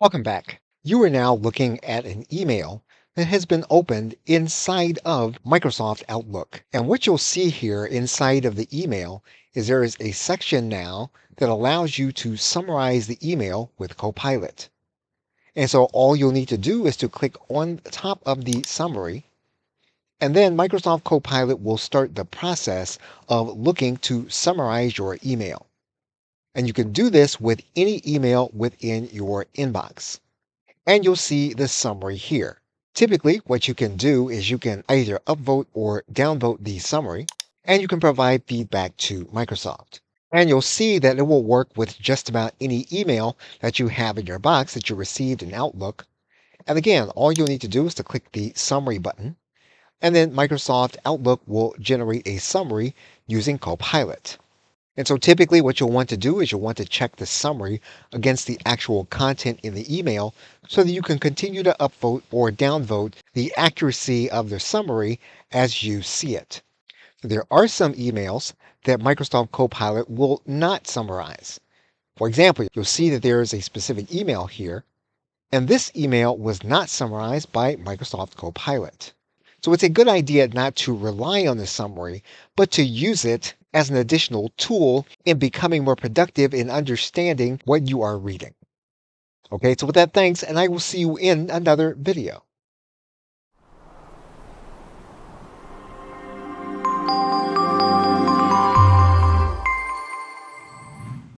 Welcome back. You are now looking at an email that has been opened inside of Microsoft Outlook. And what you'll see here inside of the email is there is a section now that allows you to summarize the email with Copilot. And so all you'll need to do is to click on the top of the summary, and then Microsoft Copilot will start the process of looking to summarize your email. And you can do this with any email within your inbox. And you'll see the summary here. Typically, what you can do is you can either upvote or downvote the summary, and you can provide feedback to Microsoft. And you'll see that it will work with just about any email that you have in your box that you received in Outlook. And again, all you'll need to do is to click the summary button, and then Microsoft Outlook will generate a summary using Copilot. And so typically what you'll want to do is you'll want to check the summary against the actual content in the email so that you can continue to upvote or downvote the accuracy of the summary as you see it. There are some emails that Microsoft Copilot will not summarize. For example, you'll see that there is a specific email here, and this email was not summarized by Microsoft Copilot. So it's a good idea not to rely on the summary, but to use it as an additional tool in becoming more productive in understanding what you are reading. Okay, so with that, thanks, and I will see you in another video.